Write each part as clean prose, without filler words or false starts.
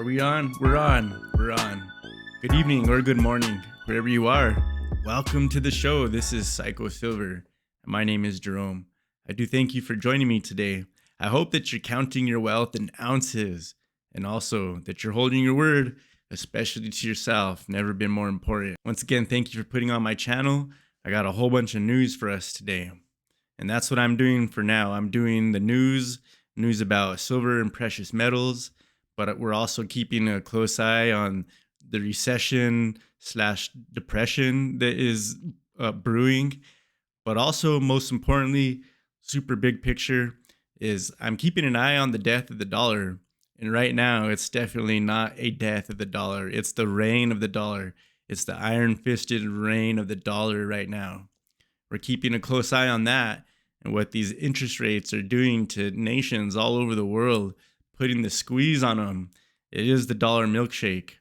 we on? We're on. We're on. Good evening or good morning, wherever you are. Welcome to the show. This is Psycho Silver. And my name is Jerome. I do thank you for joining me today. I hope that you're counting your wealth in ounces and also that you're holding your word, especially to yourself. Never been more important. Once again, thank you for putting on my channel. I got a whole bunch of news for us today. And that's what I'm doing for now. I'm doing the news about silver and precious metals, but we're also keeping a close eye on the recession slash depression that is brewing. But also, most importantly, super big picture is I'm keeping an eye on the death of the dollar. And right now, it's definitely not a death of the dollar. It's the reign of the dollar. It's the iron-fisted reign of the dollar right now. We're keeping a close eye on that and what these interest rates are doing to nations all over the world, putting the squeeze on them. It is the dollar milkshake.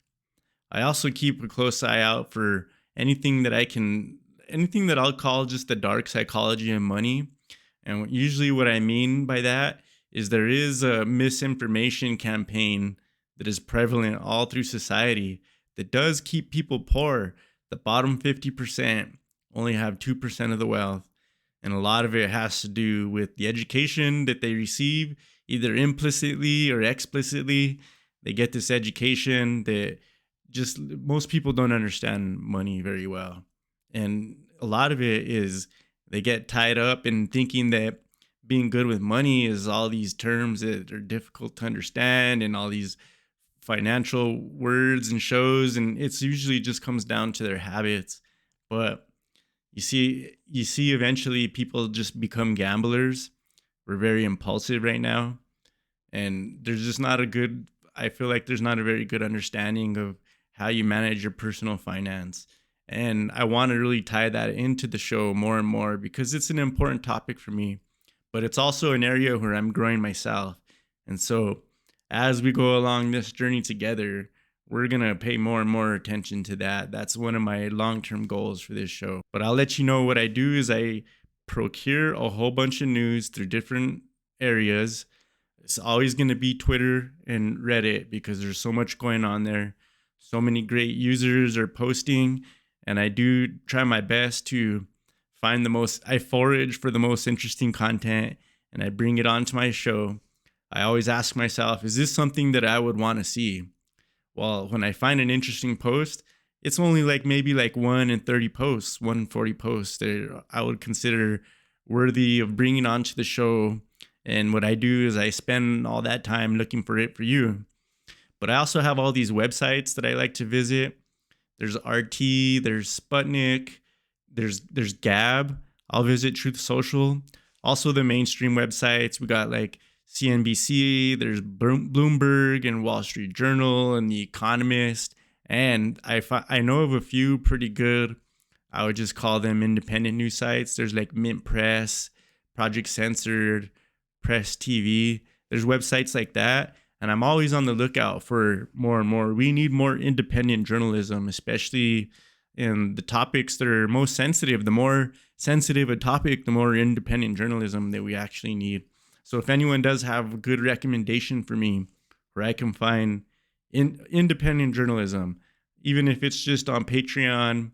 I also keep a close eye out for anything that I'll call just the dark psychology of money. And usually what I mean by that is there is a misinformation campaign that is prevalent all through society that does keep people poor. The bottom 50% only have 2% of the wealth. And a lot of it has to do with the education that they receive, either implicitly or explicitly. They get this education that just most people don't understand money very well. And a lot of it is they get tied up in thinking that being good with money is all these terms that are difficult to understand and all these financial words and shows. And it's usually just comes down to their habits. But you see eventually people just become gamblers. We're very impulsive right now. And there's just I feel like there's not a very good understanding of how you manage your personal finance. And I want to really tie that into the show more and more because it's an important topic for me, but it's also an area where I'm growing myself. And so as we go along this journey together, we're going to pay more and more attention to that. That's one of my long-term goals for this show. But I'll let you know what I do is I procure a whole bunch of news through different areas. It's always going to be Twitter and Reddit because there's so much going on there. So many great users are posting, and I do try my best to I forage for the most interesting content and I bring it onto my show. I always ask myself, is this something that I would want to see? Well, when I find an interesting post, it's only maybe 1 in 30 posts, 1 in 40 posts that I would consider worthy of bringing onto the show. And what I do is I spend all that time looking for it for you. But I also have all these websites that I like to visit. There's RT, there's Sputnik, there's Gab. I'll visit Truth Social. Also the mainstream websites. We got CNBC, there's Bloomberg and Wall Street Journal and The Economist. And I know of a few pretty good, I would just call them independent news sites. There's Mint Press, Project Censored, Press TV. There's websites like that. And I'm always on the lookout for more and more. We need more independent journalism, especially in the topics that are most sensitive. The more sensitive a topic, the more independent journalism that we actually need. So if anyone does have a good recommendation for me where I can find independent journalism, even if it's just on Patreon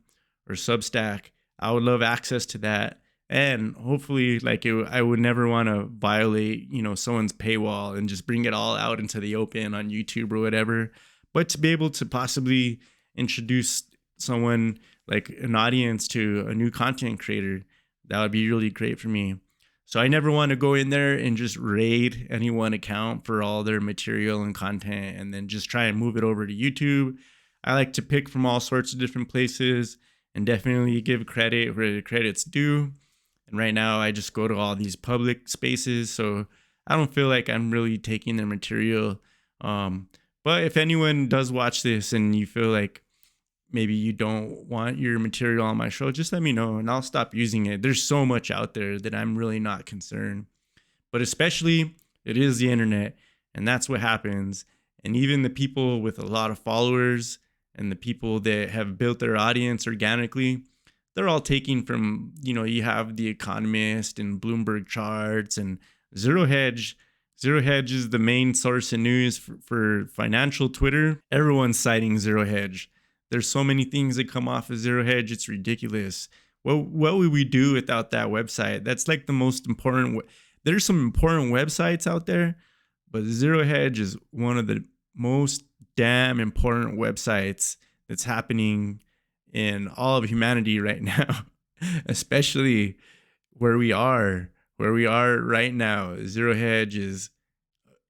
or Substack, I would love access to that. And hopefully, I would never want to violate, someone's paywall and just bring it all out into the open on YouTube or whatever. But to be able to possibly introduce someone an audience to a new content creator, that would be really great for me. So I never want to go in there and just raid any one account for all their material and content and then just try and move it over to YouTube. I like to pick from all sorts of different places and definitely give credit where the credit's due. And right now I just go to all these public spaces, so I don't feel like I'm really taking their material. But if anyone does watch this and you feel like maybe you don't want your material on my show, just let me know and I'll stop using it. There's so much out there that I'm really not concerned. But especially, it is the internet, and that's what happens. And even the people with a lot of followers and the people that have built their audience organically, they're all taking from, you have The Economist and Bloomberg charts, and Zero Hedge Zero Hedge is the main source of news for financial Twitter. Everyone's citing Zero Hedge. There's so many things that come off of Zero Hedge. It's ridiculous. What would we do without that website? That's like the most important. There's some important websites out there, but Zero Hedge is one of the most damn important websites that's happening in all of humanity right now, especially where we are right now. Zero Hedge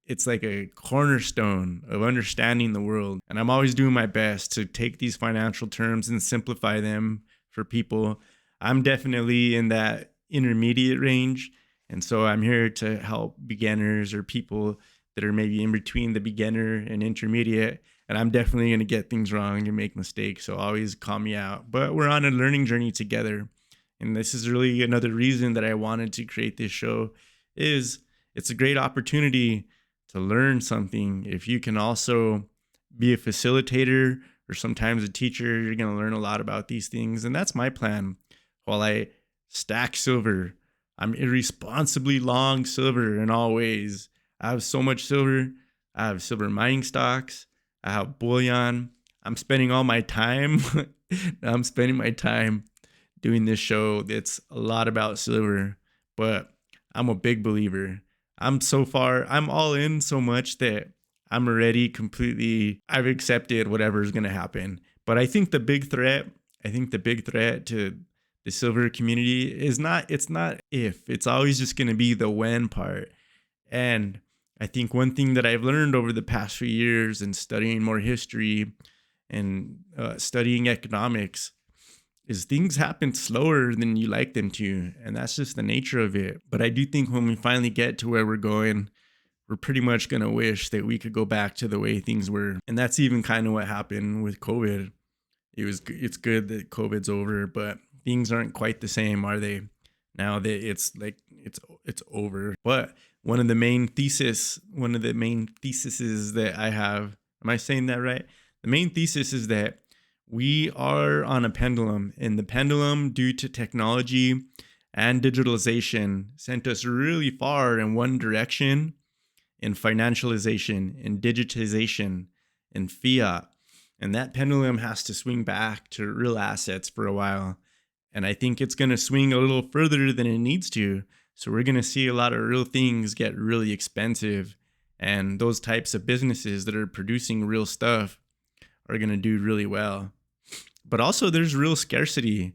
it's like a cornerstone of understanding the world. And I'm always doing my best to take these financial terms and simplify them for people. I'm definitely in that intermediate range. And so I'm here to help beginners or people that are maybe in between the beginner and intermediate. And I'm definitely going to get things wrong and make mistakes. So always call me out. But we're on a learning journey together. And this is really another reason that I wanted to create this show. Is it's a great opportunity to learn something. If you can also be a facilitator or sometimes a teacher, you're going to learn a lot about these things. And that's my plan. While I stack silver, I'm irresponsibly long silver in all ways. I have so much silver. I have silver mining stocks. I have bullion. I'm spending all my time. I'm spending my time doing this show. It's a lot about silver, but I'm a big believer. I'm all in so much that I'm already completely, I've accepted whatever's going to happen. But I think the big threat to the silver community it's not if, it's always just going to be the when part. And I think one thing that I've learned over the past few years in studying more history and studying economics is things happen slower than you like them to. And that's just the nature of it. But I do think when we finally get to where we're going, we're pretty much going to wish that we could go back to the way things were. And that's even kind of what happened with COVID. It's good that COVID's over, but things aren't quite the same, are they? Now that it's over. But one of the main theses that I have, am I saying that right? The main thesis is that we are on a pendulum, and the pendulum, due to technology and digitalization, sent us really far in one direction, in financialization, in digitization, in fiat. And that pendulum has to swing back to real assets for a while. And I think it's going to swing a little further than it needs to. So we're going to see a lot of real things get really expensive. And those types of businesses that are producing real stuff are going to do really well. But also there's real scarcity.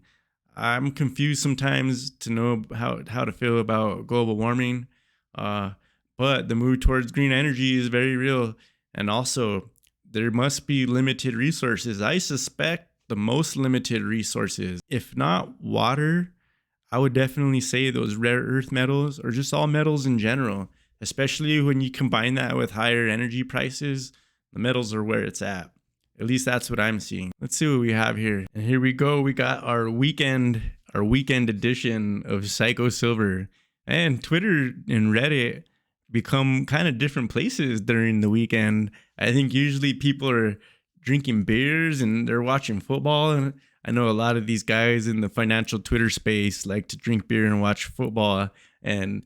I'm confused sometimes to know how to feel about global warming. But the move towards green energy is very real. And also there must be limited resources. I suspect the most limited resources, if not water, I would definitely say those rare earth metals or just all metals in general, especially when you combine that with higher energy prices, the metals are where it's at. At least that's what I'm seeing. Let's see what we have here. And here we go. We got our weekend edition of Psycho Silver. And Twitter and Reddit become kind of different places during the weekend. I think usually people are drinking beers and they're watching football. And I know a lot of these guys in the financial Twitter space like to drink beer and watch football. And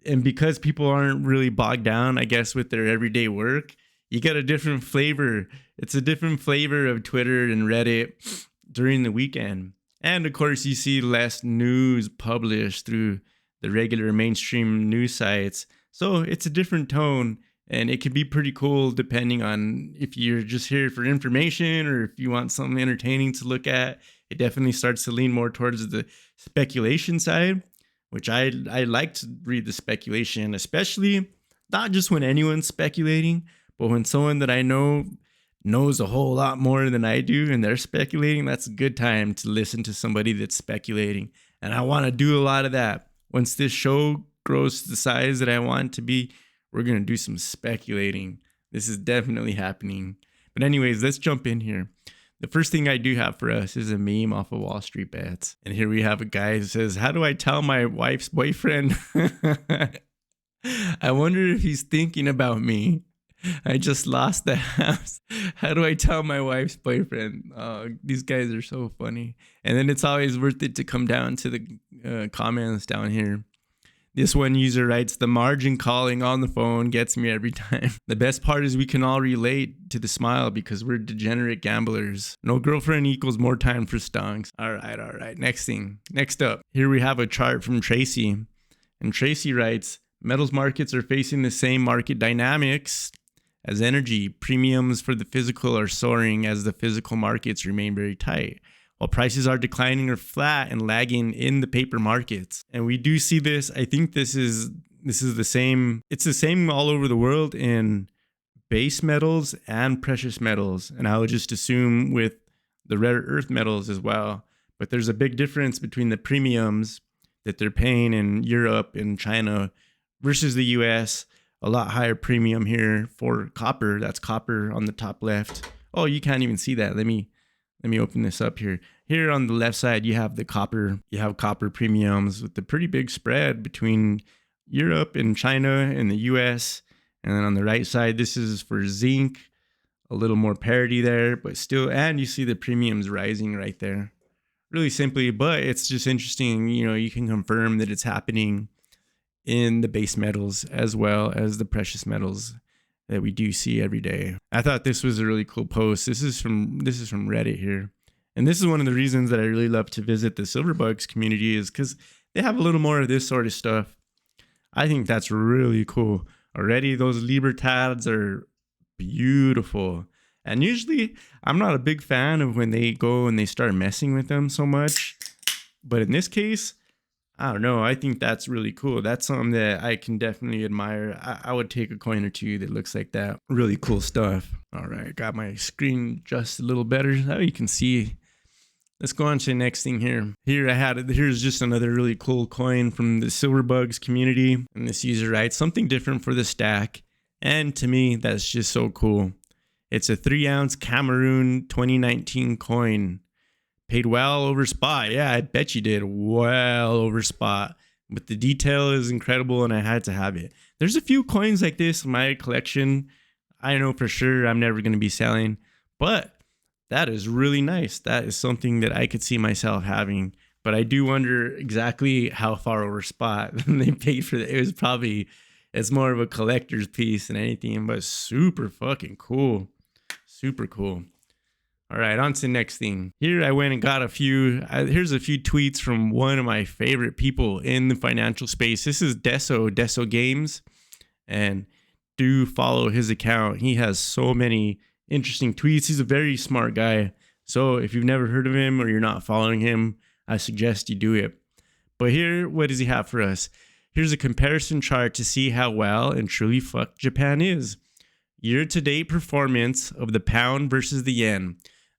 because people aren't really bogged down, I guess, with their everyday work, you get a different flavor. It's a different flavor of Twitter and Reddit during the weekend. And of course, you see less news published through the regular mainstream news sites. So it's a different tone, and it can be pretty cool depending on if you're just here for information or if you want something entertaining to look at. It definitely starts to lean more towards the speculation side, which I like to read the speculation, especially not just when anyone's speculating, but when someone that I know knows a whole lot more than I do and they're speculating. That's a good time to listen to somebody that's speculating. And I want to do a lot of that. Once this show grows to the size that I want it to be, we're going to do some speculating. This is definitely happening. But anyways, let's jump in here. The first thing I do have for us is a meme off of Wall Street Bets. And here we have a guy who says, "How do I tell my wife's boyfriend?" I wonder if he's thinking about me. I just lost the house. How do I tell my wife's boyfriend? Oh, these guys are so funny. And then it's always worth it to come down to the comments down here. This one user writes, the margin calling on the phone gets me every time. The best part is we can all relate to the smile because we're degenerate gamblers. No girlfriend equals more time for stonks. All right. Next up, here we have a chart from Tracy. And Tracy writes, metals markets are facing the same market dynamics as energy. Premiums for the physical are soaring as the physical markets remain very tight, while prices are declining or flat and lagging in the paper markets. And we do see this. I think this is the same. It's the same all over the world in base metals and precious metals. And I would just assume with the rare earth metals as well. But there's a big difference between the premiums that they're paying in Europe and China versus the US. A lot higher premium here for copper. That's copper on the top left. Oh, you can't even see that. Let me open this up here. Here on the left side, you have the copper. You have copper premiums with the pretty big spread between Europe and China and the US. And then on the right side, this is for zinc. A little more parity there, but still, and you see the premiums rising right there. Really simply, but it's just interesting. You know, you can confirm that it's happening in the base metals as well as the precious metals that we do see every day. I thought this was a really cool post. This is from Reddit here. And this is one of the reasons that I really love to visit the Silverbugs community is because they have a little more of this sort of stuff. I think that's really cool. Already those Libertads are beautiful. And usually I'm not a big fan of when they go and they start messing with them so much. But in this case, I don't know. I think that's really cool. That's something that I can definitely admire. I would take a coin or two that looks like that. Really cool stuff. All right, got my screen just a little better. Now you can see. Let's go on to the next thing here. Here's just another really cool coin from the Silverbugs community. And this user writes, something different for the stack. And to me, that's just so cool. It's a 3-ounce Cameroon 2019 coin. Paid well over spot. Yeah, I bet you did. Well over spot. But the detail is incredible and I had to have it. There's a few coins like this in my collection. I know for sure I'm never going to be selling. But that is really nice. That is something that I could see myself having. But I do wonder exactly how far over spot they paid for that. It's more of a collector's piece than anything. But super fucking cool. Super cool. All right, on to the next thing. Here I went and got here's a few tweets from one of my favorite people in the financial space. This is Deso Games, and do follow his account. He has so many interesting tweets. He's a very smart guy. So if you've never heard of him or you're not following him, I suggest you do it. But here, what does he have for us? Here's a comparison chart to see how well and truly fucked Japan is. Year-to-date performance of the pound versus the yen.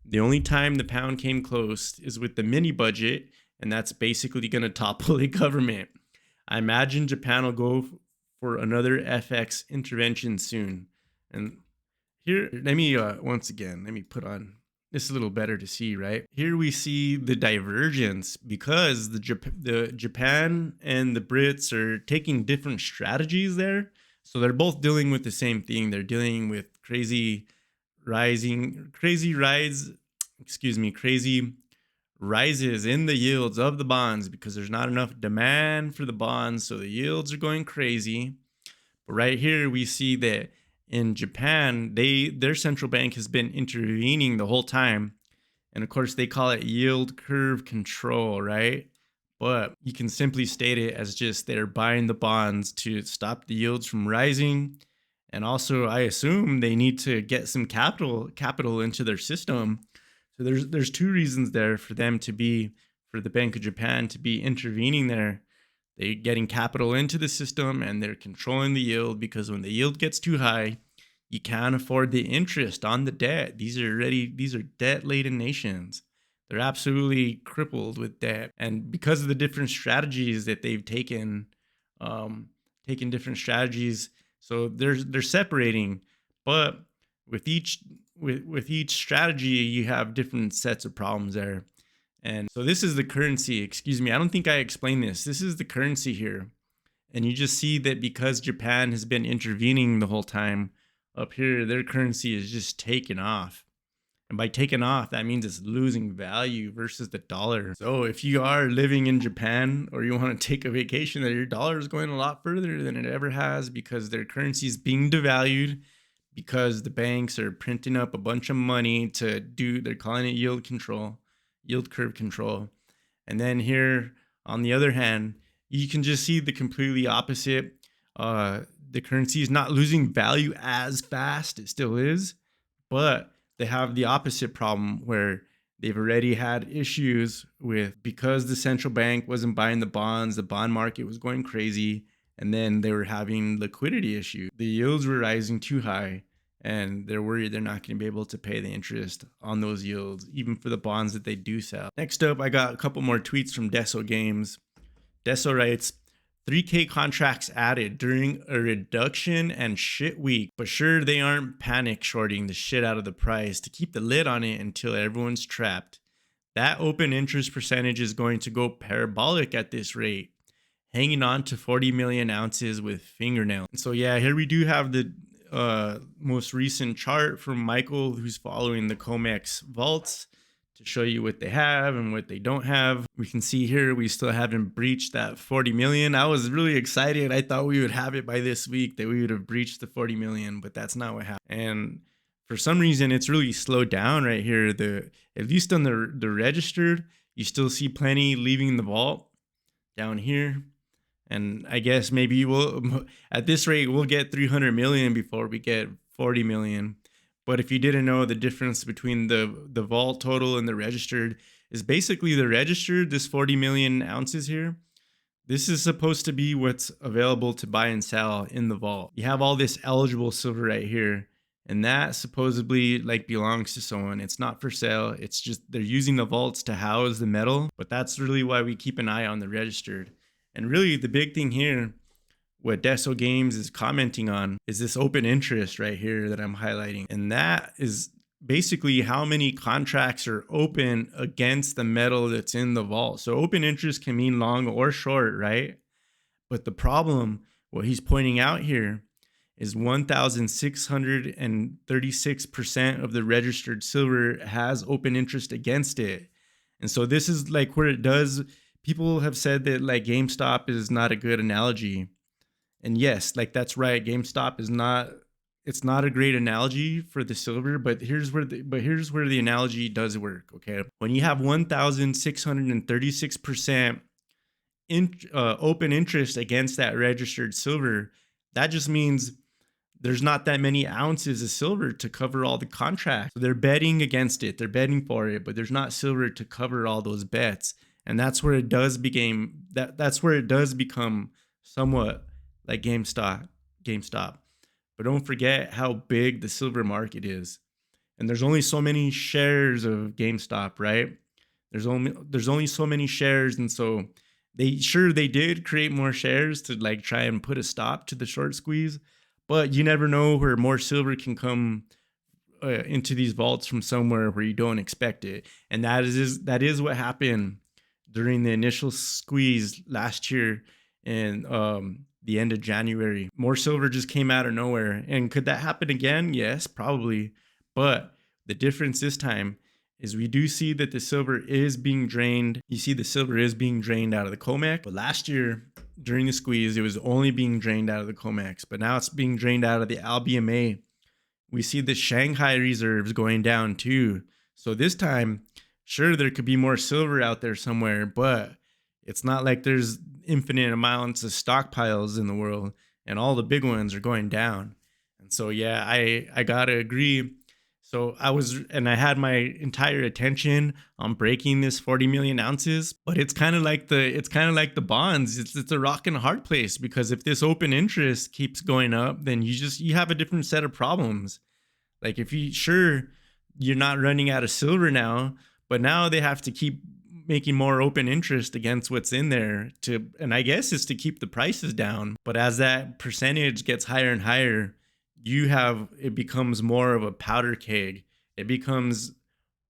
The only time the pound came close is with the mini budget, and that's basically going to topple the government. I imagine Japan will go for another FX intervention soon. And here, let me put on this a little better to see, right? Here we see the divergence because the Japan and the Brits are taking different strategies there. So they're both dealing with the same thing. They're dealing with crazy rises in the yields of the bonds because there's not enough demand for the bonds, so the yields are going crazy. But right here we see that in Japan, their central bank has been intervening the whole time, and of course they call it yield curve control, right? But you can simply state it as just they're buying the bonds to stop the yields from rising. And also, I assume they need to get some capital into their system. So there's two reasons there for the Bank of Japan to be intervening there. They're getting capital into the system and they're controlling the yield because when the yield gets too high, you can't afford the interest on the debt. These are debt-laden nations. They're absolutely crippled with debt. And because of the different strategies that they've taken different strategies. So they're separating, but with each strategy, you have different sets of problems there. And so this is the currency. Excuse me, I don't think I explained this. This is the currency here. And you just see that because Japan has been intervening the whole time, up here, their currency is just taken off. And by taking off, that means it's losing value versus the dollar. So if you are living in Japan or you want to take a vacation there, your dollar is going a lot further than it ever has because their currency is being devalued because the banks are printing up a bunch of money to do, they're calling it yield curve control. And then here, on the other hand, you can just see the completely opposite. The currency is not losing value as fast. It still is, but they have the opposite problem where they've already had issues with, because the central bank wasn't buying the bonds, the bond market was going crazy, and then they were having liquidity issues. The yields were rising too high, and they're worried they're not going to be able to pay the interest on those yields, even for the bonds that they do sell. Next up, I got a couple more tweets from Deso Games. Deso writes, 3K contracts added during a reduction and shit week, but sure they aren't panic shorting the shit out of the price to keep the lid on it until everyone's trapped. That open interest percentage is going to go parabolic at this rate, hanging on to 40 million ounces with fingernails. So yeah, here we do have the most recent chart from Michael, who's following the COMEX vaults, to show you what they have and what they don't have. We can see here we still haven't breached that 40 million. I was really excited. I thought we would have it by this week, that we would have breached the 40 million, but that's not what happened. And for some reason, it's really slowed down right here. At least on the registered, you still see plenty leaving the vault down here. And I guess maybe at this rate, we'll get 300 million before we get 40 million. But if you didn't know, the difference between the vault total and the registered is basically the registered, this 40 million ounces here. This is supposed to be what's available to buy and sell in the vault. You have all this eligible silver right here, and that supposedly like belongs to someone. It's not for sale. It's just they're using the vaults to house the metal, but that's really why we keep an eye on the registered. And really the big thing here, what Deso Games is commenting on, is this open interest right here that I'm highlighting. And that is basically how many contracts are open against the metal that's in the vault. So open interest can mean long or short, right? But the problem, what he's pointing out here, is 1,636% of the registered silver has open interest against it. And so this is like where it does, people have said that like GameStop is not a good analogy. And yes, like that's right. GameStop is not, it's not a great analogy for the silver, but here's where the analogy does work. Okay. When you have 1,636% open interest against that registered silver, that just means there's not that many ounces of silver to cover all the contracts. So they're betting against it. They're betting for it, but there's not silver to cover all those bets. And that's where it does that's where it does become somewhat like GameStop. But don't forget how big the silver market is. And there's only so many shares of GameStop, right? There's only so many shares, and so they did create more shares to like try and put a stop to the short squeeze, but you never know where more silver can come into these vaults from somewhere where you don't expect it. And that is what happened during the initial squeeze last year in the end of January. More silver just came out of nowhere. And could that happen again? Yes, probably. But the difference this time is we do see that the silver is being drained. You see the silver is being drained out of the COMEX. But last year during the squeeze, it was only being drained out of the COMEX. But now it's being drained out of the LBMA. We see the Shanghai reserves going down too. So this time, sure, there could be more silver out there somewhere, but it's not like there's infinite amounts of stockpiles in the world, and all the big ones are going down. And so, yeah, I gotta agree. So I had my entire attention on breaking this 40 million ounces, but it's kind of like the bonds. It's a rock and a hard place, because if this open interest keeps going up, then you have a different set of problems. Like you're not running out of silver now, but now they have to keep making more open interest against what's in there and I guess it's to keep the prices down. But as that percentage gets higher and higher, it becomes more of a powder keg. It becomes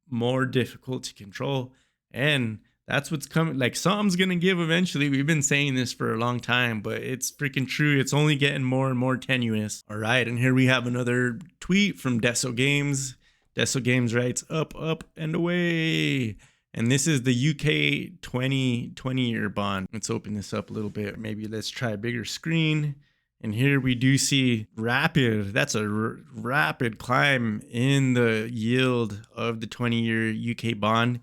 more difficult to control. And that's what's coming. Like, something's going to give eventually. We've been saying this for a long time, but it's freaking true. It's only getting more and more tenuous. All right. And here we have another tweet from Deso Games. Deso Games writes up, up, and away. And this is the UK 20-year bond. Let's open this up a little bit. Maybe let's try a bigger screen. And here we do see that's a rapid climb in the yield of the 20-year UK bond.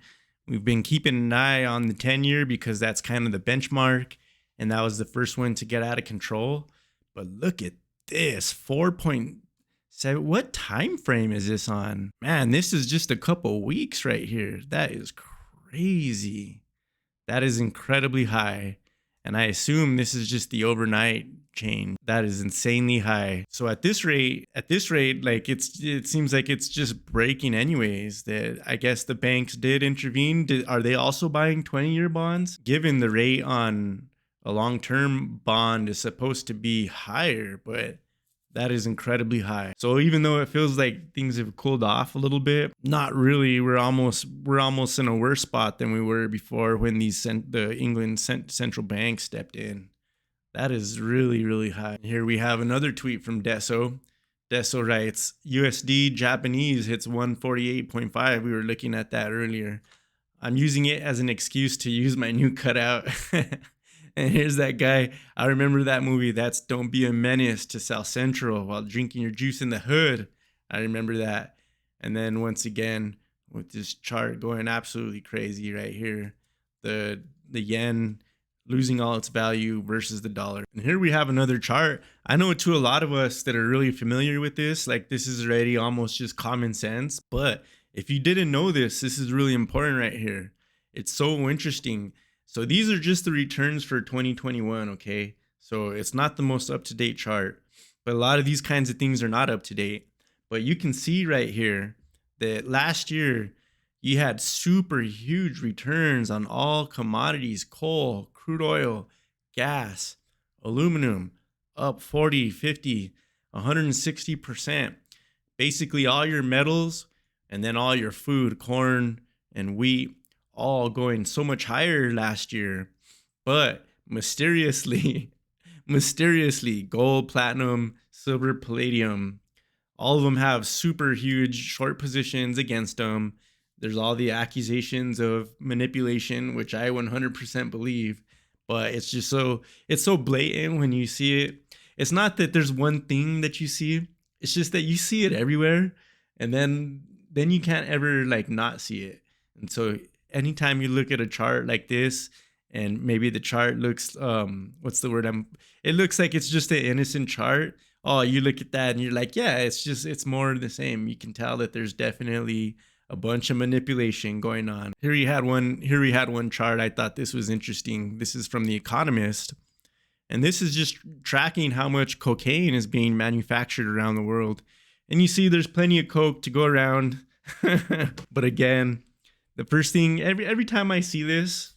We've been keeping an eye on the 10-year because that's kind of the benchmark. And that was the first one to get out of control. But look at this, 4.7. What time frame is this on? Man, this is just a couple weeks right here. That is crazy. That is incredibly high. And I assume this is just the overnight change. That is insanely high. So at this rate, like it seems like it's just breaking anyways. That I guess the banks did intervene. Are they also buying 20-year bonds? Given the rate on a long-term bond is supposed to be higher, but that is incredibly high. So even though it feels like things have cooled off a little bit, not really. We're almost in a worse spot than we were before when the England central bank stepped in. That is really, really high. Here we have another tweet from Deso. Deso writes, USD Japanese hits 148.5. We were looking at that earlier. I'm using it as an excuse to use my new cutout. And here's that guy. I remember that movie. That's Don't Be a Menace to South Central while drinking your juice in the hood. I remember that. And then once again, with this chart going absolutely crazy right here, the yen losing all its value versus the dollar. And here we have another chart. I know to a lot of us that are really familiar with this, like this is already almost just common sense. But if you didn't know this is really important right here. It's so interesting. So these are just the returns for 2021, okay? So it's not the most up-to-date chart, but a lot of these kinds of things are not up-to-date. But you can see right here that last year you had super huge returns on all commodities, coal, crude oil, gas, aluminum, up 40, 50, 160%. Basically all your metals and then all your food, corn and wheat, all going so much higher last year. But mysteriously, gold, platinum, silver, palladium, all of them have super huge short positions against them. There's all the accusations of manipulation, which I 100% believe, but it's so blatant when you see it. It's not that there's one thing that you see. It's just that you see it everywhere, and then you can't ever like not see it. And so anytime you look at a chart like this, and maybe the chart looks, it looks like it's just an innocent chart. Oh, you look at that and you're like, yeah, it's more of the same. You can tell that there's definitely a bunch of manipulation going on. Here we had one chart. I thought this was interesting. This is from The Economist. And this is just tracking how much cocaine is being manufactured around the world. And you see there's plenty of coke to go around. But again, the first thing, every time I see this,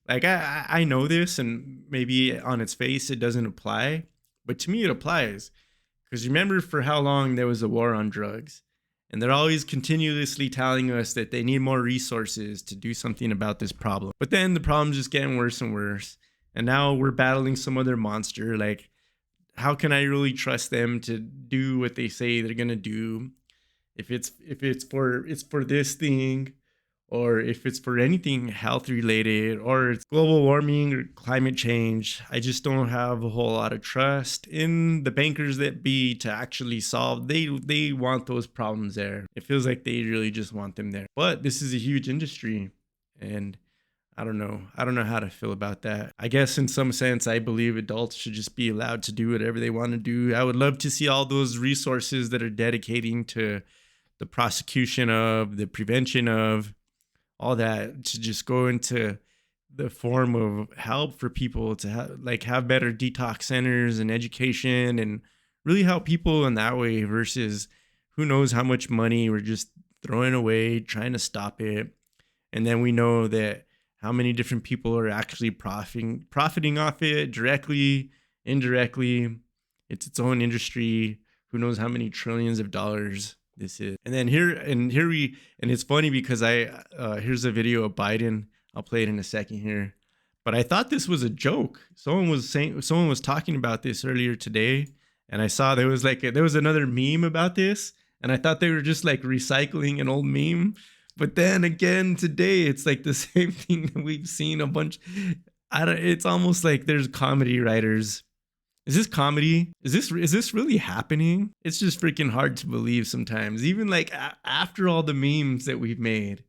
like I know this, and maybe on its face it doesn't apply, but to me it applies. Because remember for how long there was a war on drugs, and they're always continuously telling us that they need more resources to do something about this problem. But then the problem's just getting worse and worse, and now we're battling some other monster. Like, how can I really trust them to do what they say they're gonna do? If it's for this thing, or if it's for anything health related, or it's global warming or climate change, I just don't have a whole lot of trust in the bankers that be to actually solve. They want those problems there. It feels like they really just want them there. But this is a huge industry, and I don't know how to feel about that. I guess in some sense, I believe adults should just be allowed to do whatever they want to do. I would love to see all those resources that are dedicating to the prosecution of, the prevention of, all that to just go into the form of help for people to have better detox centers and education, and really help people in that way, versus who knows how much money we're just throwing away trying to stop it. And then we know that how many different people are actually profiting off it, directly, indirectly. It's its own industry. Who knows how many trillions of dollars this is. And then it's funny because here's a video of Biden. I'll play it in a second here. But I thought this was a joke. Someone was talking about this earlier today, and I saw there was another meme about this, And I thought they were just like recycling an old meme. But then again, today it's like the same thing that we've seen a bunch. It's almost like there's comedy writers. Is this comedy? Is this really happening? It's just freaking hard to believe sometimes. Even like after all the memes that we've made.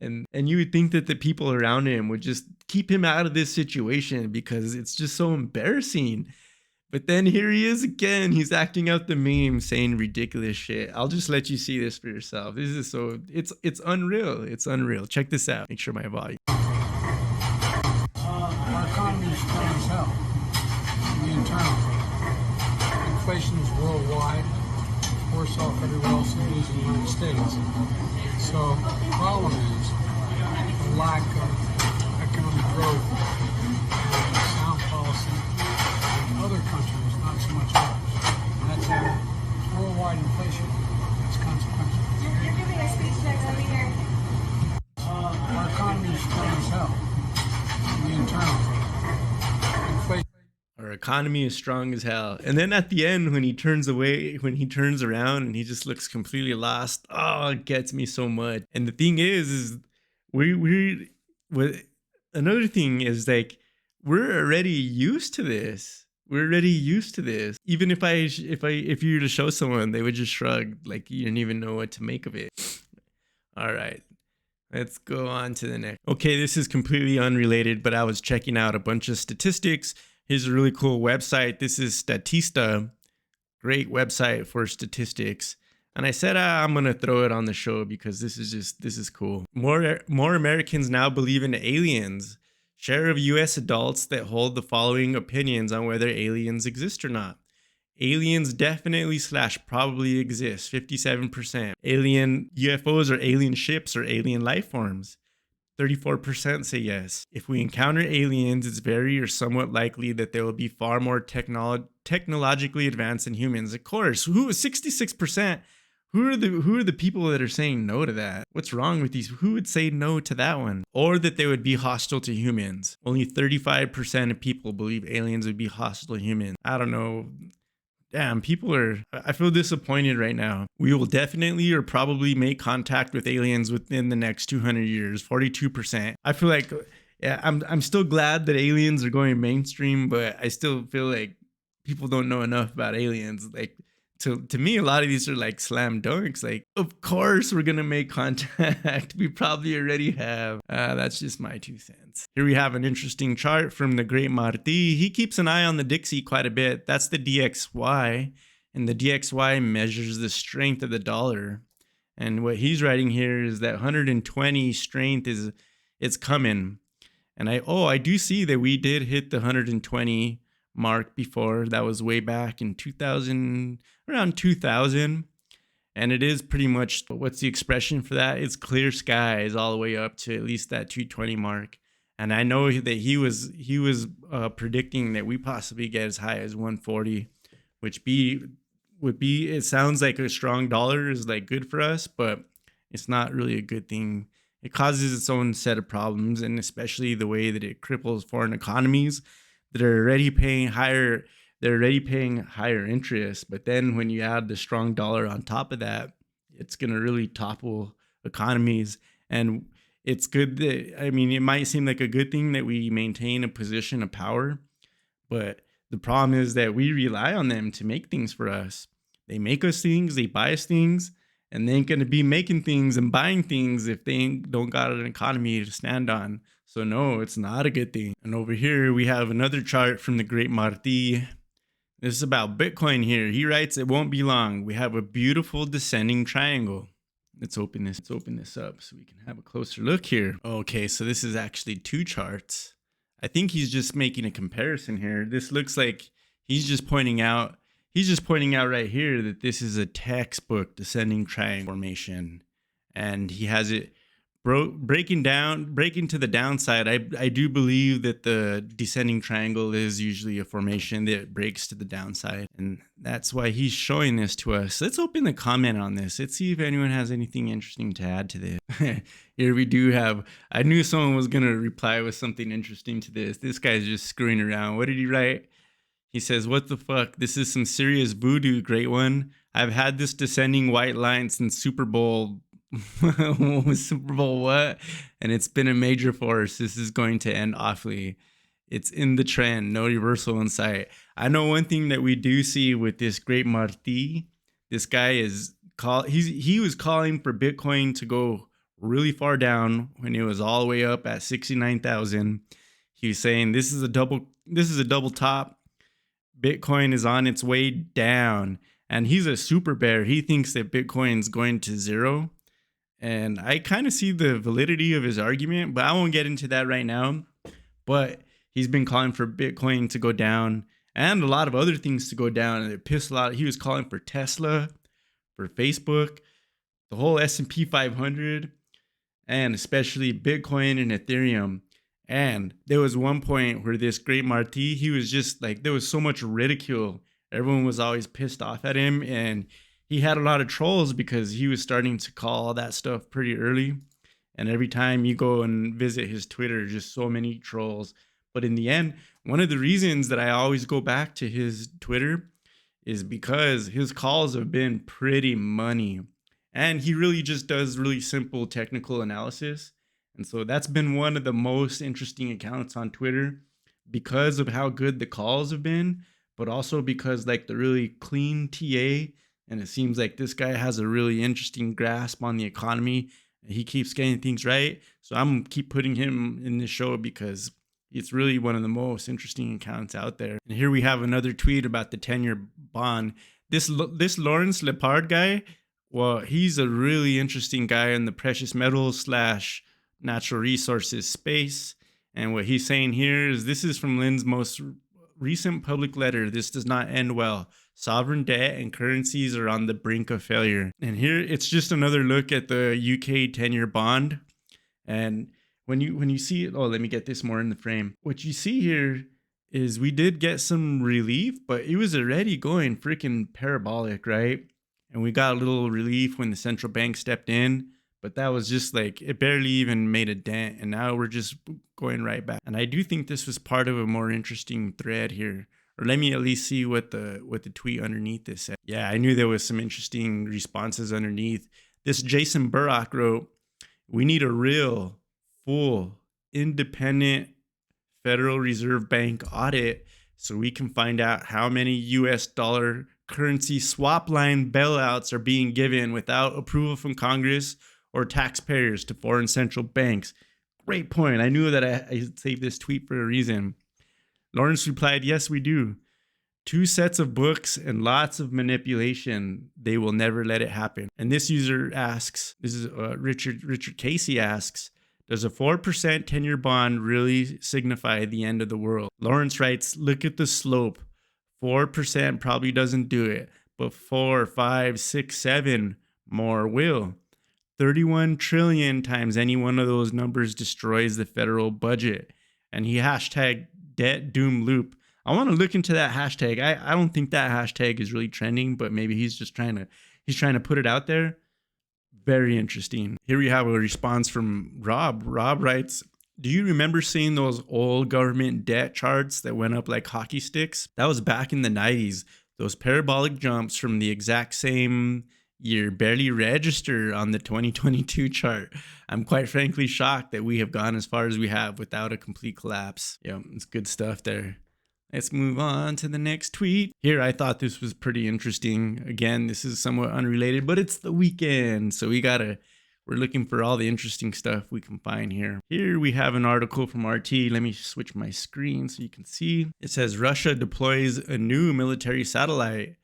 And you would think that the people around him would just keep him out of this situation because it's just so embarrassing. But then here he is again. He's acting out the meme, saying ridiculous shit. I'll just let you see this for yourself. This is it's unreal. It's unreal. Check this out. Make sure my volume. Our economy is strong as hell. The internal inflation is worldwide, worse off everywhere else in the United States. So the problem is the lack of economic growth and sound policy in other countries, not so much ours. And that's worldwide inflation. That's consequential. You're giving a speech next over here. Our economy is strong as hell. The internal inflation. Our economy is strong as hell. And then at the end, when he turns around and he just looks completely lost, oh, it gets me so much. And the thing is another thing is like, we're already used to this. We're already used to this. Even if you were to show someone, they would just shrug, like you didn't even know what to make of it. All right. Let's go on to the next. Okay, this is completely unrelated, but I was checking out a bunch of statistics. Here's a really cool website. This is Statista, great website for statistics. And I said I'm gonna throw it on the show because this is cool. More Americans now believe in aliens. Share of U.S. adults that hold the following opinions on whether aliens exist or not. Aliens definitely / probably exist, 57%. Alien UFOs or alien ships or alien life forms. 34% say yes. If we encounter aliens, it's very or somewhat likely that they will be far more technologically advanced than humans. Of course, 66%? Who are the people that are saying no to that? What's wrong with these? Who would say no to that one? Or that they would be hostile to humans. Only 35% of people believe aliens would be hostile to humans. I don't know. Damn, I feel disappointed right now. We will definitely or probably make contact with aliens within the next 200 years, 42%. I feel like, yeah, I'm still glad that aliens are going mainstream, but I still feel like people don't know enough about aliens. Like, to me, a lot of these are like slam dunks. Like, of course we're gonna make contact. We probably already have. That's just my 2 cents. Here we have an interesting chart from the great Marti. He keeps an eye on the Dixie quite a bit. That's the DXY, and the DXY measures the strength of the dollar. And what he's writing here is that 120 strength it's coming. And I do see that we did hit the 120 mark before. That was way back in around 2000, and it is pretty much, what's the expression for that? It's clear skies all the way up to at least that 220 mark. And I know that he was predicting that we possibly get as high as 140, which would be it sounds like a strong dollar is like good for us, but it's not really a good thing. It causes its own set of problems, and especially the way that it cripples foreign economies that are already paying higher. They're already paying higher interest, but then when you add the strong dollar on top of that, it's going to really topple economies. And it's good that, I mean, it might seem like a good thing that we maintain a position of power, but the problem is that we rely on them to make things for us. They make us things, they buy us things, and they ain't going to be making things and buying things if they don't got an economy to stand on. So no, it's not a good thing. And over here, we have another chart from the great Marti. This is about Bitcoin here. He writes, it won't be long. We have a beautiful descending triangle. Let's open this up so we can have a closer look here. Okay, so this is actually 2 charts. I think he's just making a comparison here. This looks like he's just pointing out right here that this is a textbook descending triangle formation. And he has it breaking to the downside. I do believe that the descending triangle is usually a formation that breaks to the downside, and that's why he's showing this to us. Let's open the comment on this. Let's see if anyone has anything interesting to add to this. Here we do have, I knew someone was gonna reply with something interesting to this. This guy's just screwing around. What did he write? He says, "What the fuck? This is some serious voodoo, great one. I've had this descending white line since Super Bowl." Super Bowl what? And it's been a major force. This is going to end awfully. It's in the trend. No reversal in sight. I know one thing that we do see with this great Marti. This guy is he was calling for Bitcoin to go really far down when it was all the way up at 69,000. He was saying this is a double top. Bitcoin is on its way down, and he's a super bear. He thinks that Bitcoin's going to zero. And I kind of see the validity of his argument, but I won't get into that right now. But he's been calling for Bitcoin to go down and a lot of other things to go down. And it pissed a lot. He was calling for Tesla, for Facebook, the whole S&P 500, and especially Bitcoin and Ethereum. And there was one point where this great Marti, he was just like, there was so much ridicule. Everyone was always pissed off at him. And he had a lot of trolls because he was starting to call all that stuff pretty early. And every time you go and visit his Twitter, just so many trolls. But in the end, one of the reasons that I always go back to his Twitter is because his calls have been pretty money. And he really just does really simple technical analysis. And so that's been one of the most interesting accounts on Twitter because of how good the calls have been, but also because like the really clean TA. And it seems like this guy has a really interesting grasp on the economy. He keeps getting things right. So I'm going to keep putting him in this show because it's really one of the most interesting accounts out there. And here we have another tweet about the 10-year bond. This Lawrence Lepard guy, well, he's a really interesting guy in the precious metals / natural resources space. And what he's saying here is this is from Lynn's most recent public letter. This does not end well. Sovereign debt and currencies are on the brink of failure. And here it's just another look at the UK 10-year bond. And when you see it, oh, let me get this more in the frame. What you see here is we did get some relief, but it was already going freaking parabolic, right? And we got a little relief when the central bank stepped in, but that was just like, it barely even made a dent. And now we're just going right back. And I do think this was part of a more interesting thread here. Or let me at least see what the tweet underneath this said. Yeah, I knew there was some interesting responses underneath. This Jason Burrock wrote, "We need a real, full, independent Federal Reserve Bank audit so we can find out how many US dollar currency swap line bailouts are being given without approval from Congress or taxpayers to foreign central banks." Great point. I knew that I saved this tweet for a reason. Lawrence replied, "Yes, we do. 2 sets of books and lots of manipulation. They will never let it happen." And this user asks, this is Richard Casey asks, "Does a 4% 10-year bond really signify the end of the world?" Lawrence writes, "Look at the slope. 4% probably doesn't do it, but 4, 5, 6, 7 more will. 31 trillion times any one of those numbers destroys the federal budget." And he hashtag debt doom loop. I want to look into that hashtag. I don't think that hashtag is really trending, but maybe he's just trying to put it out there. Very interesting. Here we have a response from Rob. Rob writes, "Do you remember seeing those old government debt charts that went up like hockey sticks? That was back in the 90s. Those parabolic jumps from the exact same year barely register on the 2022 chart. I'm quite frankly shocked that we have gone as far as we have without a complete collapse." Yeah, it's good stuff there. Let's move on to the next tweet. Here, I thought this was pretty interesting. Again, this is somewhat unrelated, but it's the weekend, so we're looking for all the interesting stuff we can find here. Here we have an article from RT. Let me switch my screen so you can see. It says Russia deploys a new military satellite.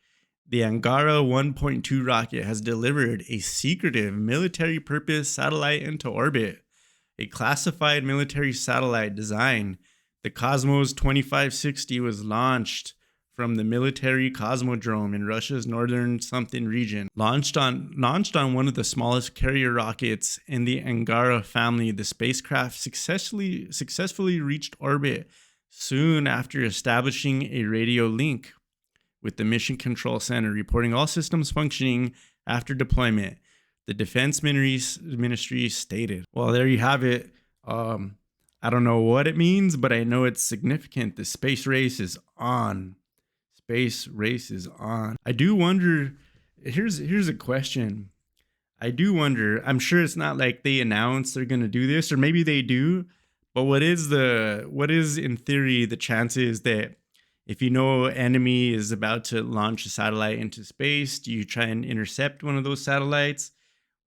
The Angara 1.2 rocket has delivered a secretive military purpose satellite into orbit. A classified military satellite design, the Cosmos 2560, was launched from the military Cosmodrome in Russia's northern something region. Launched on one of the smallest carrier rockets in the Angara family, the spacecraft successfully reached orbit soon after establishing a radio link with the Mission Control Center, reporting all systems functioning after deployment, the Defense Ministry stated. Well, there you have it. I don't know what it means, but I know it's significant. The space race is on. space race is on. I do wonder. Here's a question. I do wonder. I'm sure it's not like they announce they're gonna do this, or maybe they do. But what is in theory the chances that if you know enemy is about to launch a satellite into space, do you try and intercept one of those satellites?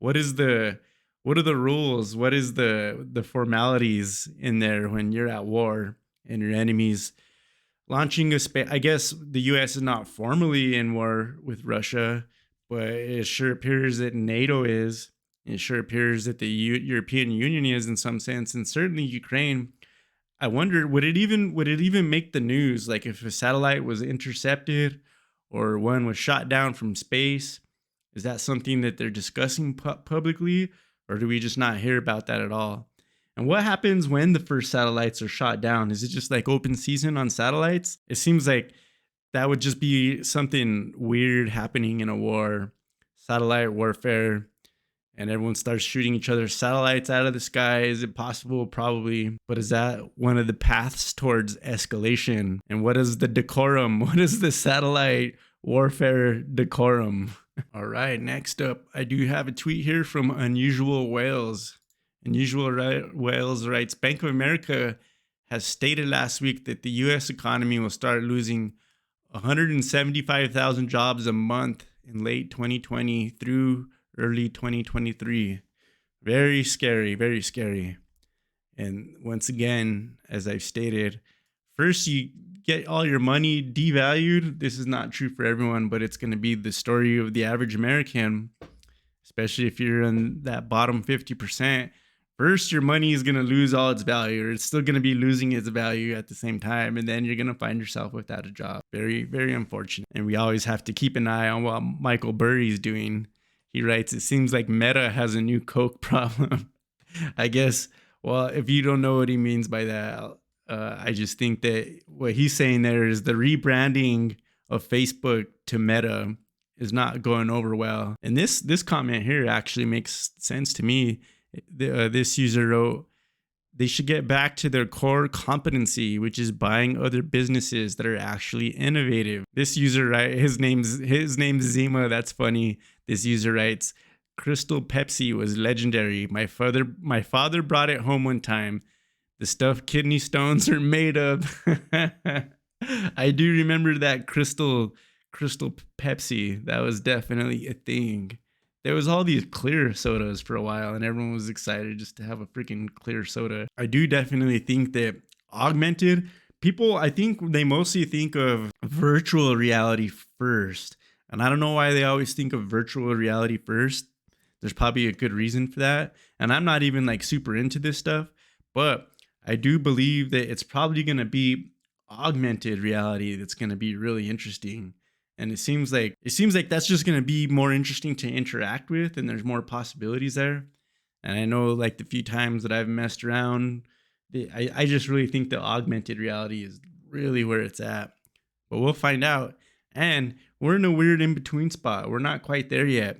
What is the what are the rules? What is the formalities in there when you're at war and your enemy's launching a space? I guess the U.S. is not formally in war with Russia, but it sure appears that NATO is. It sure appears that the European Union is in some sense, and certainly Ukraine. I wonder, would it even make the news? Like if a satellite was intercepted or one was shot down from space, is that something that they're discussing publicly, or do we just not hear about that at all? And what happens when the first satellites are shot down? Is it just like open season on satellites? It seems like that would just be something weird happening in a war, satellite warfare, and everyone starts shooting each other's satellites out of the sky. Is it possible? Probably. But is that one of the paths towards escalation? And what is the decorum? What is the satellite warfare decorum? All right, next up, I do have a tweet here from Unusual Whales. Whales writes, Bank of America has stated last week that the U.S. economy will start losing 175,000 jobs a month in late 2020 through early 2023. Very scary, very scary. And once again, as I've stated, first you get all your money devalued. This is not true for everyone, but it's going to be the story of the average American, especially if you're in that bottom 50%. First, your money is going to lose all its value, or it's still going to be losing its value at the same time. And then you're going to find yourself without a job. Very, very unfortunate. And we always have to keep an eye on what Michael Burry's doing. He writes, it seems like Meta has a new Coke problem. I guess, well, if you don't know what he means by that, I just think that what he's saying there is the rebranding of Facebook to Meta is not going over well. And this comment here actually makes sense to me. This user wrote, they should get back to their core competency, which is buying other businesses that are actually innovative. This user, right? His name's Zima. That's funny. This user writes, Crystal Pepsi was legendary. My father brought it home one time. The stuff kidney stones are made of. I do remember that Crystal Pepsi. That was definitely a thing. There was all these clear sodas for a while, and everyone was excited just to have a freaking clear soda. I do definitely think that augmented people, I think they mostly think of virtual reality first. And I don't know why they always think of virtual reality first. There's probably a good reason for that. And I'm not even like super into this stuff, but I do believe that it's probably going to be augmented reality that's going to be really interesting. And it seems like that's just going to be more interesting to interact with, and there's more possibilities there. And I know like the few times that I've messed around, I just really think the augmented reality is really where it's at. But we'll find out. And we're in a weird in-between spot. We're not quite there yet.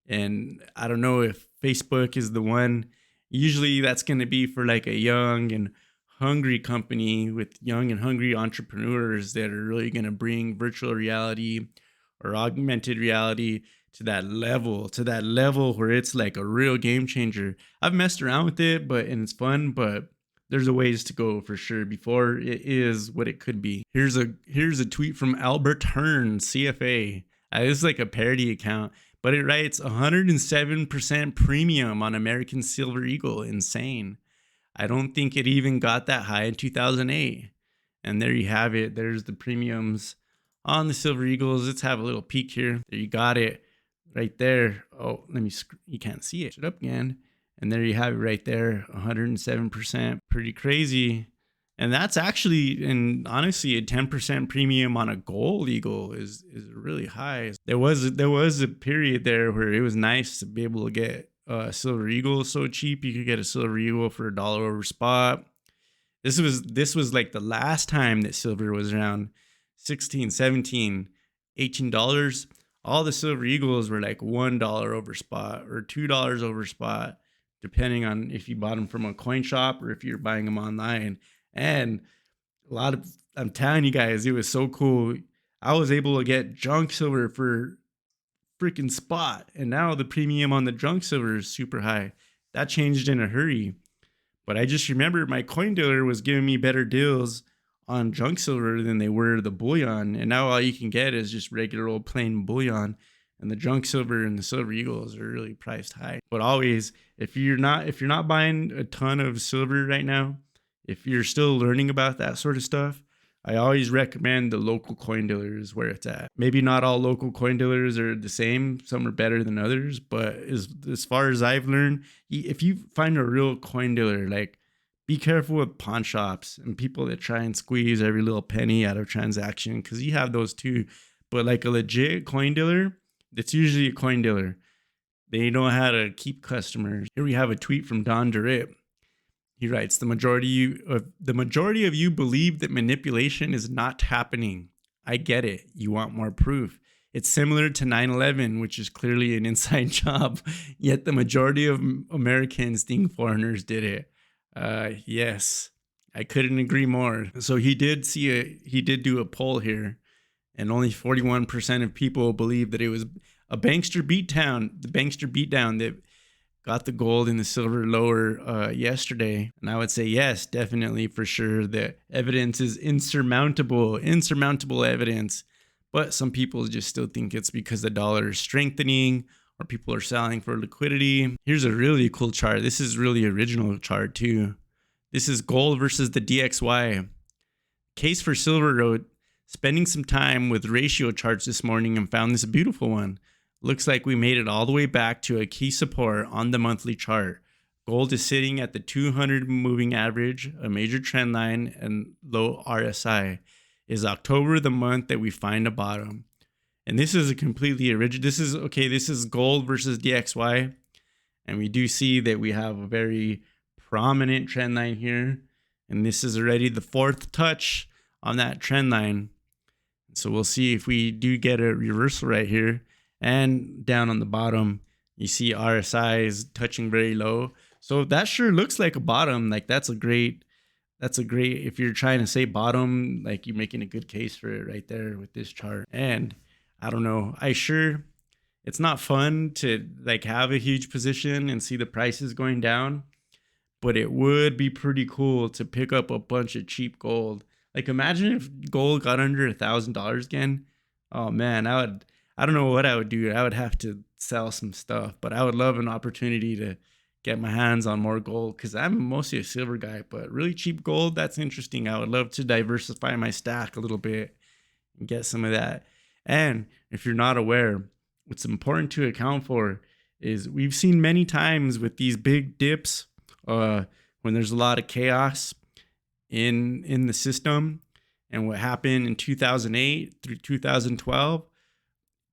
And I don't know if Facebook is the one. Usually that's going to be for like a young and hungry company with young and hungry entrepreneurs that are really going to bring virtual reality or augmented reality to that level where it's like a real game changer. I've messed around with it, and it's fun, but there's a ways to go for sure before it is what it could be. Here's a tweet from Albert Hearn, CFA. This is like a parody account, but it writes 107% premium on American Silver Eagle. Insane. I don't think it even got that high in 2008. And there you have it. There's the premiums on the Silver Eagles. Let's have a little peek here. There you got it right there. Oh, you can't see it. Shut up again. And there you have it right there. 107%. Pretty crazy. And that's actually, and honestly, a 10% premium on a gold eagle is really high. There was a period there where it was nice to be able to get Silver Eagle so cheap. You could get a Silver Eagle for $1 over spot. This was like the last time that silver was around $16, $17, $18. All the Silver Eagles were like $1 over spot or $2 over spot, depending on if you bought them from a coin shop or if you're buying them online. And I'm telling you guys, it was so cool. I was able to get junk silver for freaking spot, and now the premium on the junk silver is super high. That changed in a hurry. But I just remember my coin dealer was giving me better deals on junk silver than they were the bullion, and now all you can get is just regular old plain bullion, and the junk silver and the silver eagles are really priced high. But always, if you're not buying a ton of silver right now, if you're still learning about that sort of stuff, I always recommend the local coin dealers where it's at. Maybe not all local coin dealers are the same. Some are better than others. But as far as I've learned, if you find a real coin dealer, like, be careful with pawn shops and people that try and squeeze every little penny out of transaction, because you have those too. But like a legit coin dealer, it's usually a coin dealer. They know how to keep customers. Here we have a tweet from Don Durrett. He writes, the majority of you believe that manipulation is not happening. I get it. You want more proof. It's similar to 9/11, which is clearly an inside job, yet the majority of Americans think foreigners did it. Yes, I couldn't agree more. So he did do a poll here, and only 41% of people believe that it was a bankster beatdown, the bankster beatdown that got the gold and the silver lower yesterday. And I would say yes, definitely, for sure. The evidence is insurmountable evidence. But some people just still think it's because the dollar is strengthening or people are selling for liquidity. Here's a really cool chart. This is really original chart too. This is gold versus the DXY. Case for Silver wrote, spending some time with ratio charts this morning and found this beautiful one. Looks like we made it all the way back to a key support on the monthly chart. Gold is sitting at the 200 moving average, a major trend line, and low RSI. Is October the month that we find a bottom? And this is a completely original. This is gold versus DXY. And we do see that we have a very prominent trend line here. And this is already the fourth touch on that trend line. So we'll see if we do get a reversal right here. And down on the bottom, you see RSI is touching very low. So that sure looks like a bottom. Like that's a great, if you're trying to say bottom, like you're making a good case for it right there with this chart. And I don't know, it's not fun to like have a huge position and see the prices going down, but it would be pretty cool to pick up a bunch of cheap gold. Like imagine if gold got under $1,000 again. Oh man, I don't know what I would do. I would have to sell some stuff, but I would love an opportunity to get my hands on more gold because I'm mostly a silver guy, but really cheap gold, that's interesting. I would love to diversify my stack a little bit and get some of that. And if you're not aware, what's important to account for is we've seen many times with these big dips when there's a lot of chaos in the system, and what happened in 2008 through 2012,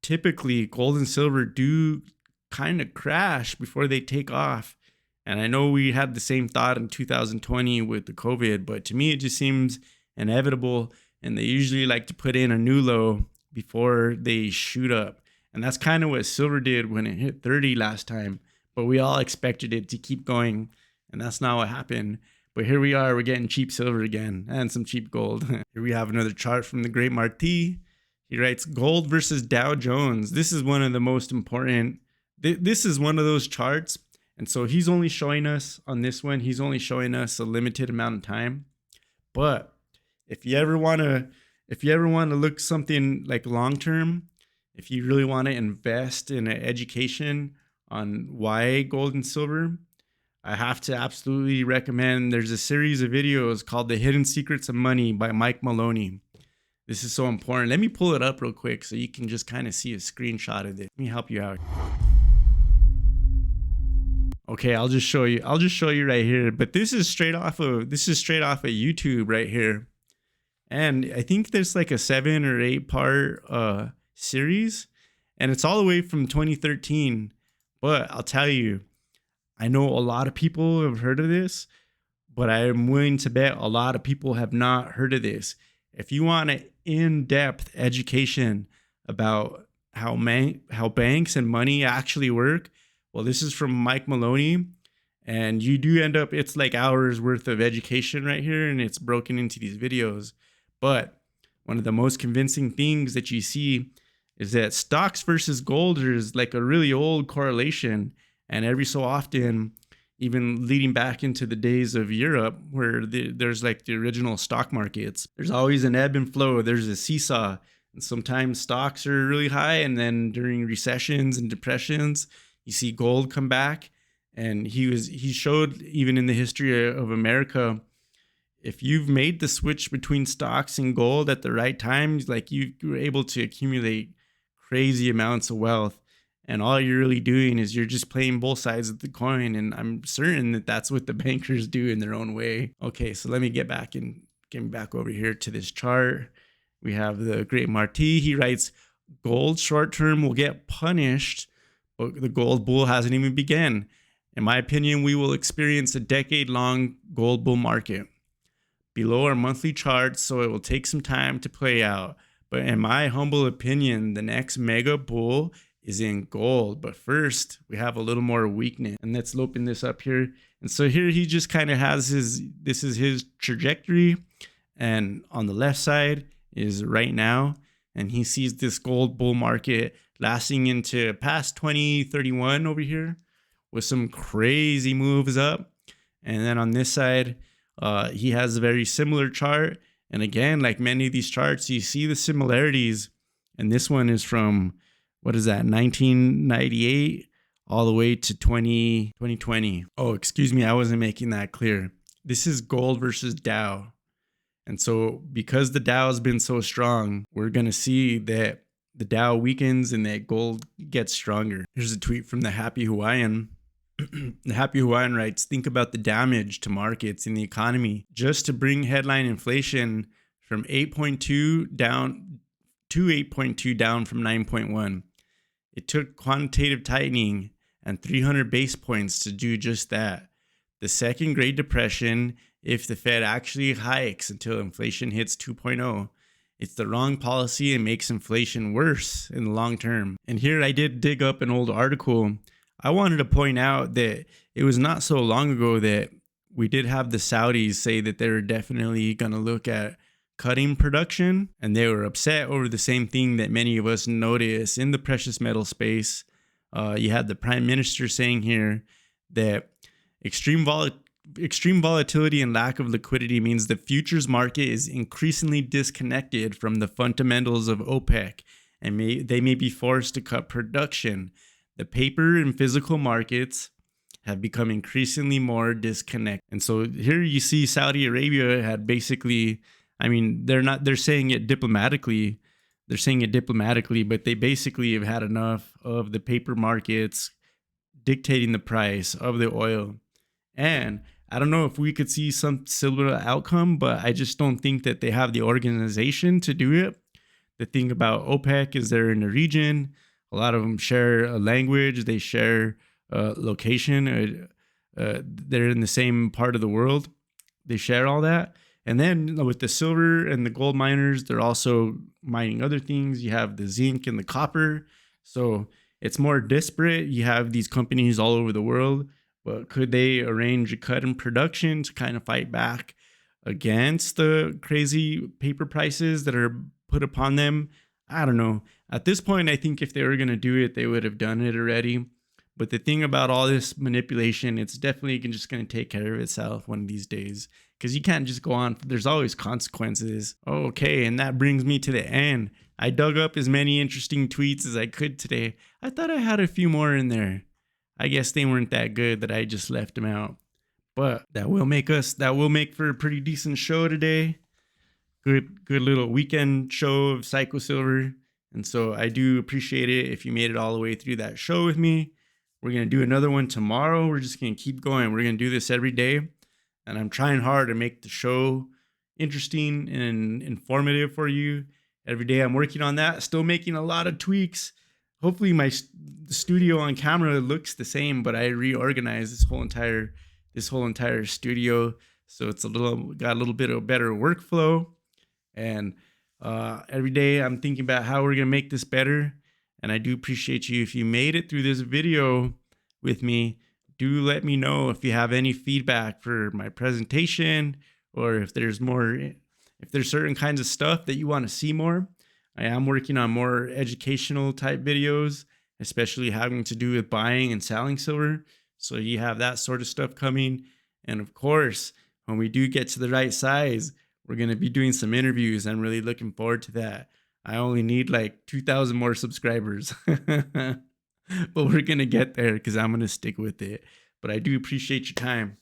typically gold and silver do kind of crash before they take off. And I know we had the same thought in 2020 with the COVID, but to me, it just seems inevitable. And they usually like to put in a new low before they shoot up. And that's kind of what silver did when it hit 30 last time. But we all expected it to keep going. And that's not what happened. But here we are, we're getting cheap silver again and some cheap gold. Here we have another chart from the great Marti. He writes, gold versus Dow Jones. This is one of the most important. This is one of those charts. And so he's only showing us on this one, he's only showing us a limited amount of time. But if you ever want to look something like long term, if you really want to invest in an education on why gold and silver, I have to absolutely recommend, there's a series of videos called The Hidden Secrets of Money by Mike Maloney. This is so important. Let me pull it up real quick so you can just kind of see a screenshot of it. Let me help you out. Okay, I'll just show you right here. But this is straight off of YouTube right here. And I think there's like a 7 or 8 part series, and it's all the way from 2013. But I'll tell you, I know a lot of people have heard of this, but I am willing to bet a lot of people have not heard of this. If you want an in-depth education about how banks and money actually work, well, this is from Mike Maloney, and you do end up, it's like hours worth of education right here, and it's broken into these videos. But one of the most convincing things that you see is that stocks versus gold is like a really old correlation. And every so often, even leading back into the days of Europe, where there's like the original stock markets, there's always an ebb and flow. There's a seesaw. And sometimes stocks are really high. And then during recessions and depressions, you see gold come back. And he showed even in the history of America, if you've made the switch between stocks and gold at the right time, like you were able to accumulate crazy amounts of wealth. And all you're really doing is you're just playing both sides of the coin. And I'm certain that that's what the bankers do in their own way. Okay, so let me get back over here to this chart. We have the great Marty. He writes, gold short term will get punished, but the gold bull hasn't even begun. In my opinion, we will experience a decade-long gold bull market. Below are monthly charts, so it will take some time to play out. But in my humble opinion, the next mega bull is in gold. But first, we have a little more weakness. And let's open this up here. And so here he just kind of has this is his trajectory. And on the left side is right now. And he sees this gold bull market lasting into past 2031 over here, with some crazy moves up. And then on this side, he has a very similar chart. And again, like many of these charts, you see the similarities. And this one is from, 1998 all the way to 2020. Oh, excuse me, I wasn't making that clear. This is gold versus Dow. And so because the Dow has been so strong, we're going to see that the Dow weakens and that gold gets stronger. Here's a tweet from the Happy Hawaiian. The Happy Hawaiian writes, think about the damage to markets in the economy just to bring headline inflation from 8.2 down to 8.2 down from 9.1. It took quantitative tightening and 300 base points to do just that. The second Great Depression, if the Fed actually hikes until inflation hits 2.0, it's the wrong policy and makes inflation worse in the long term. And here I did dig up an old article. I wanted to point out that it was not so long ago that we did have the Saudis say that they were definitely going to look at cutting production, and they were upset over the same thing that many of us notice in the precious metal space. You had the prime minister saying here that extreme volatility and lack of liquidity means the futures market is increasingly disconnected from the fundamentals of OPEC, and they may be forced to cut production. The paper and physical markets have become increasingly more disconnected. And so here you see Saudi Arabia had basically, they're saying it diplomatically. They're saying it diplomatically, but they basically have had enough of the paper markets dictating the price of the oil. And I don't know if we could see some similar outcome, but I just don't think that they have the organization to do it. The thing about OPEC is they're in the region. A lot of them share a language. They share a location. They're in the same part of the world. They share all that. And then with the silver and the gold miners, they're also mining other things. You have the zinc and the copper. So it's more disparate. You have these companies all over the world. But could they arrange a cut in production to kind of fight back against the crazy paper prices that are put upon them? I don't know. At this point, I think if they were going to do it, they would have done it already. But the thing about all this manipulation, it's definitely just going to take care of itself one of these days. Because you can't just go on. There's always consequences. Okay, and that brings me to the end. I dug up as many interesting tweets as I could today. I thought I had a few more in there. I guess they weren't that good that I just left them out. But that will make for a pretty decent show today. Good little weekend show of Psycho Silver. And so I do appreciate it if you made it all the way through that show with me. We're going to do another one tomorrow. We're just going to keep going. We're going to do this every day. And I'm trying hard to make the show interesting and informative for you. Every day I'm working on that. Still making a lot of tweaks. Hopefully my studio on camera looks the same, but I reorganized this whole entire studio. So it's got a little bit of a better workflow. And every day I'm thinking about how we're going to make this better. And I do appreciate you. If you made it through this video with me, do let me know if you have any feedback for my presentation, or if there's more If there's certain kinds of stuff that you want to see more, I am working on more educational type videos, especially having to do with buying and selling silver. So you have that sort of stuff coming. And of course, when we do get to the right size, we're going to be doing some interviews. I'm really looking forward to that. I only need like 2,000 more subscribers, but we're going to get there because I'm going to stick with it. But I do appreciate your time.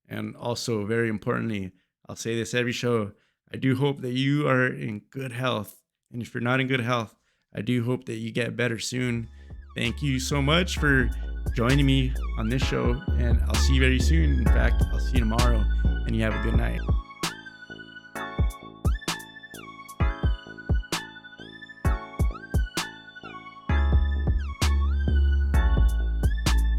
And also, very importantly, I'll say this every show, I do hope that you are in good health. And if you're not in good health, I do hope that you get better soon. Thank you so much for joining me on this show, and I'll see you very soon. In fact, I'll see you tomorrow, and you have a good night.